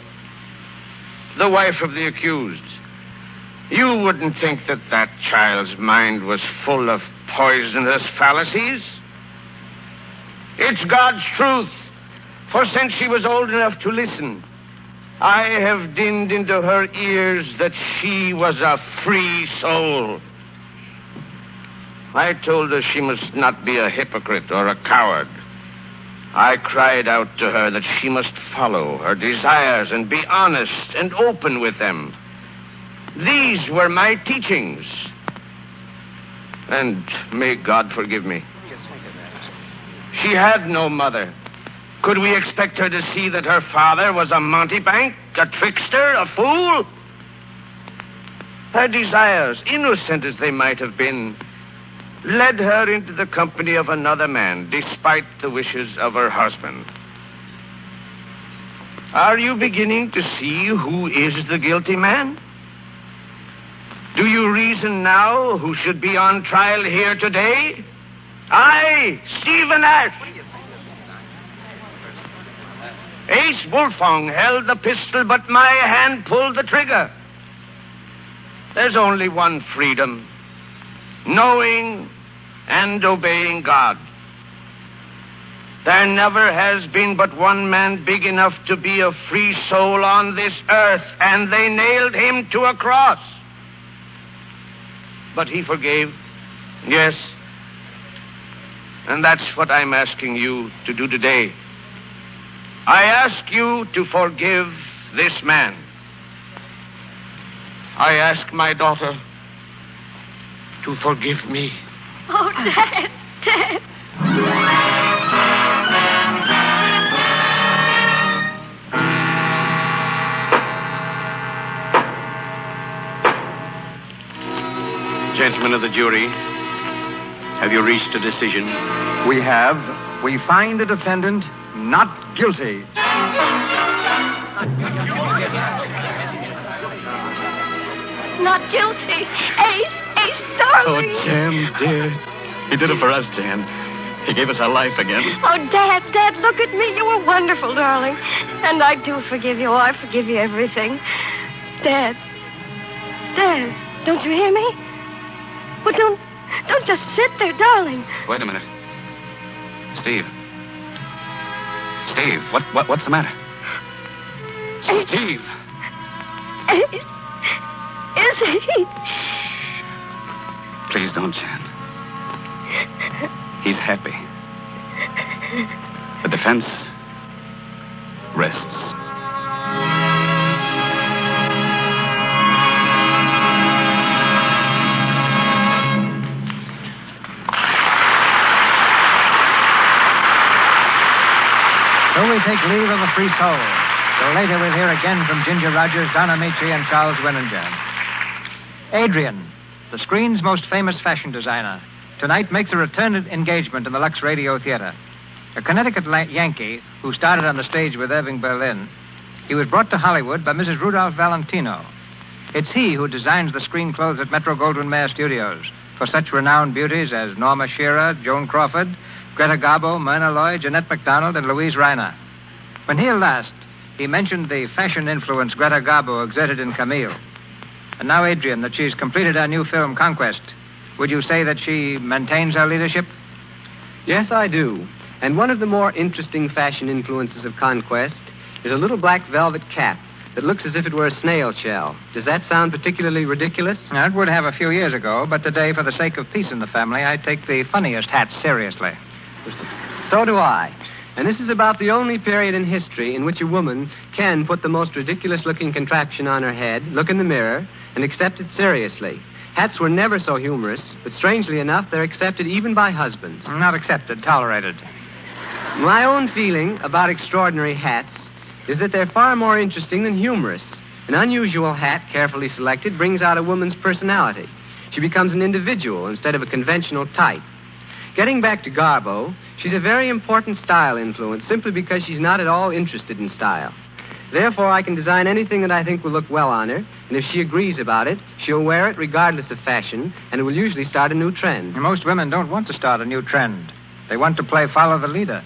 the wife of the accused. You wouldn't think that child's mind was full of poisonous fallacies. It's God's truth, for since she was old enough to listen, I have dinned into her ears that she was a free soul. I told her she must not be a hypocrite or a coward. I cried out to her that she must follow her desires and be honest and open with them. These were my teachings. And may God forgive me. She had no mother. Could we expect her to see that her father was a mountebank, a trickster, a fool? Her desires, innocent as they might have been, led her into the company of another man, despite the wishes of her husband. Are you beginning to see who is the guilty man? Do you reason now who should be on trial here today? I, Stephen Ash. Ace Wolfong held the pistol, but my hand pulled the trigger. There's only one freedom: knowing and obeying God. There never has been but one man big enough to be a free soul on this earth, and they nailed him to a cross. But he forgave. Yes. And that's what I'm asking you to do today. I ask you to forgive this man. I ask my daughter to forgive me. Oh, Dad, Dad. Gentlemen of the jury, have you reached a decision? We have. We find the defendant not guilty. Not guilty. Ace, darling. Oh, Jan, dear. He did it for us, Jan. He gave us our life again. Oh, Dad, look at me. You were wonderful, darling. And I do forgive you. Oh, I forgive you everything. Dad, don't you hear me? Well, don't just sit there, darling. Wait a minute. Steve, what's the matter? Steve! Is he? Please don't, Jan. He's happy. The defense rests. So we take leave of a free soul. So later we'll hear again from Ginger Rogers, Don Amici, and Charles Winninger. Adrian, the screen's most famous fashion designer, tonight makes a return engagement in the Lux Radio Theater. A Connecticut Yankee who started on the stage with Irving Berlin, he was brought to Hollywood by Mrs. Rudolph Valentino. It's he who designs the screen clothes at Metro-Goldwyn-Mayer Studios for such renowned beauties as Norma Shearer, Joan Crawford, Greta Garbo, Myrna Loy, Jeanette MacDonald, and Louise Reiner. When here last, he mentioned the fashion influence Greta Garbo exerted in Camille. And now, Adrian, that she's completed her new film, Conquest, would you say that she maintains her leadership? Yes, I do. And one of the more interesting fashion influences of Conquest is a little black velvet cap that looks as if it were a snail shell. Does that sound particularly ridiculous? Now, it would have a few years ago, but today, for the sake of peace in the family, I take the funniest hats seriously. So do I. And this is about the only period in history in which a woman can put the most ridiculous-looking contraption on her head, look in the mirror, and accept it seriously. Hats were never so humorous, but strangely enough, they're accepted even by husbands. Not accepted, tolerated. My own feeling about extraordinary hats is that they're far more interesting than humorous. An unusual hat, carefully selected, brings out a woman's personality. She becomes an individual instead of a conventional type. Getting back to Garbo, she's a very important style influence simply because she's not at all interested in style. Therefore, I can design anything that I think will look well on her, and if she agrees about it, she'll wear it regardless of fashion, and it will usually start a new trend. Most women don't want to start a new trend. They want to play follow the leader.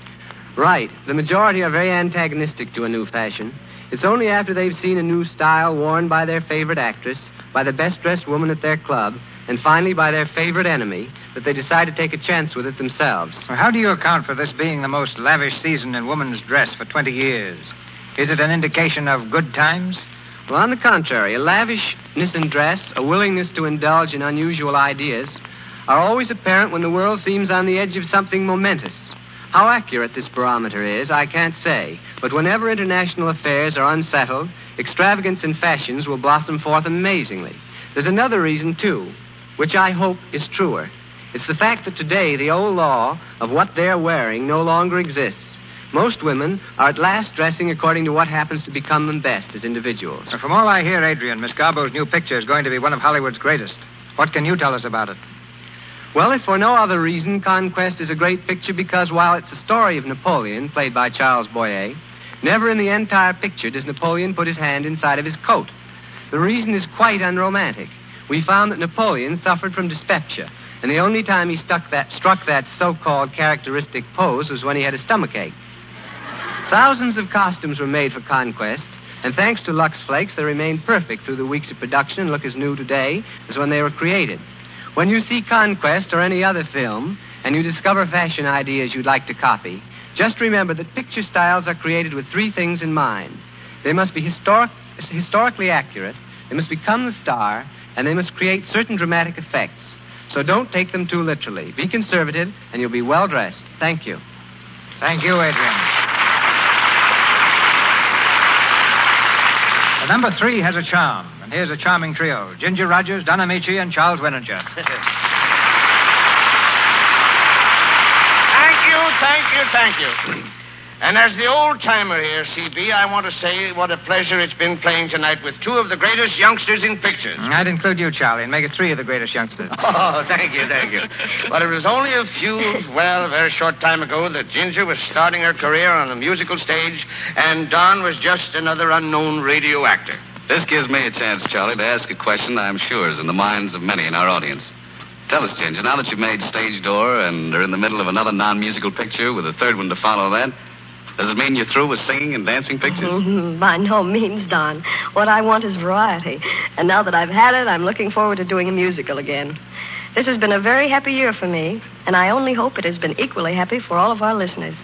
Right. The majority are very antagonistic to a new fashion. It's only after they've seen a new style worn by their favorite actress, by the best-dressed woman at their club, and finally by their favorite enemy, that they decide to take a chance with it themselves. Well, how do you account for this being the most lavish season in women's dress for 20 years? Is it an indication of good times? Well, on the contrary, a lavishness in dress, a willingness to indulge in unusual ideas, are always apparent when the world seems on the edge of something momentous. How accurate this barometer is, I can't say, but whenever international affairs are unsettled, extravagance in fashions will blossom forth amazingly. There's another reason, too, which I hope is truer. It's the fact that today the old law of what they're wearing no longer exists. Most women are at last dressing according to what happens to become them best as individuals. Well, from all I hear, Adrian, Miss Garbo's new picture is going to be one of Hollywood's greatest. What can you tell us about it? Well, if for no other reason, Conquest is a great picture because while it's a story of Napoleon, played by Charles Boyer, never in the entire picture does Napoleon put his hand inside of his coat. The reason is quite unromantic. We found that Napoleon suffered from dyspepsia, and the only time he struck that so-called characteristic pose was when he had a stomachache. Thousands of costumes were made for Conquest, and thanks to Lux Flakes, they remained perfect through the weeks of production and look as new today as when they were created. When you see Conquest or any other film, and you discover fashion ideas you'd like to copy, just remember that picture styles are created with three things in mind. They must be historically accurate, they must become the star, and they must create certain dramatic effects. So don't take them too literally. Be conservative, and you'll be well-dressed. Thank you. Thank you, Adrian. The number 3 has a charm, and here's a charming trio. Ginger Rogers, Don Amici, and Charles Winninger. Thank you. And as the old-timer here, CB, I want to say what a pleasure it's been playing tonight with two of the greatest youngsters in pictures. I'd include you, Charlie, and make it three of the greatest youngsters. Oh, thank you. But it was only a very short time ago that Ginger was starting her career on a musical stage, and Don was just another unknown radio actor. This gives me a chance, Charlie, to ask a question I'm sure is in the minds of many in our audience. Tell us, Ginger, now that you've made Stage Door and are in the middle of another non-musical picture with a third one to follow that, does it mean you're through with singing and dancing pictures? By no means, Don. What I want is variety. And now that I've had it, I'm looking forward to doing a musical again. This has been a very happy year for me, and I only hope it has been equally happy for all of our listeners.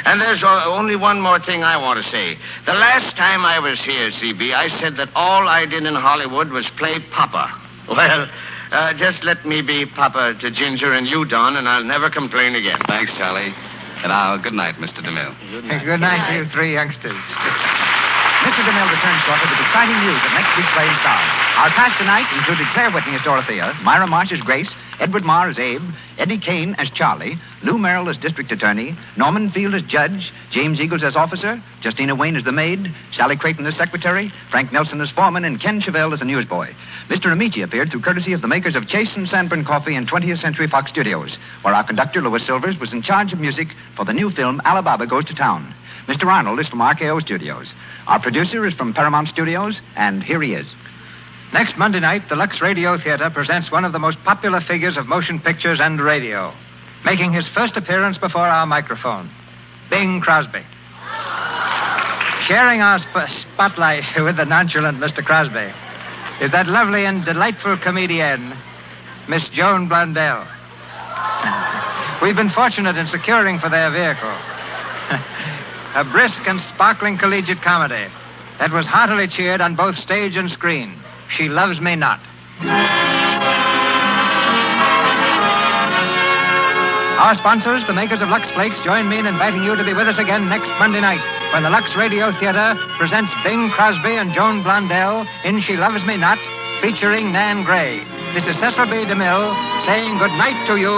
And there's only one more thing I want to say. The last time I was here, CB, I said that all I did in Hollywood was play Papa. Well, just let me be Papa to Ginger and you, Don, and I'll never complain again. Thanks, Charlie. And now, good night, Mr. DeMille. Good night to you three youngsters. Mr. DeMille returns shortly with exciting news of next week's playing stars. Our cast tonight included Claire Whitney as Dorothea, Myra Marsh as Grace, Edward Marr as Abe, Eddie Kane as Charlie, Lou Merrill as District Attorney, Norman Field as Judge, James Eagles as Officer, Justina Wayne as the Maid, Sally Creighton as Secretary, Frank Nelson as Foreman, and Ken Chevelle as a newsboy. Mr. Amici appeared through courtesy of the makers of Chase and Sanborn Coffee and 20th Century Fox Studios, where our conductor, Louis Silvers, was in charge of music for the new film Alibaba Goes to Town. Mr. Arnold is from RKO Studios. Our producer is from Paramount Studios, and here he is. Next Monday night, the Lux Radio Theater presents one of the most popular figures of motion pictures and radio, making his first appearance before our microphone, Bing Crosby. Sharing our spotlight with the nonchalant Mr. Crosby is that lovely and delightful comedienne, Miss Joan Blundell. We've been fortunate in securing for their vehicle a brisk and sparkling collegiate comedy that was heartily cheered on both stage and screen. She Loves Me Not. Our sponsors, the makers of Lux Flakes, join me in inviting you to be with us again next Monday night when the Lux Radio Theater presents Bing Crosby and Joan Blondell in She Loves Me Not, featuring Nan Gray. This is Cecil B. DeMille saying good night to you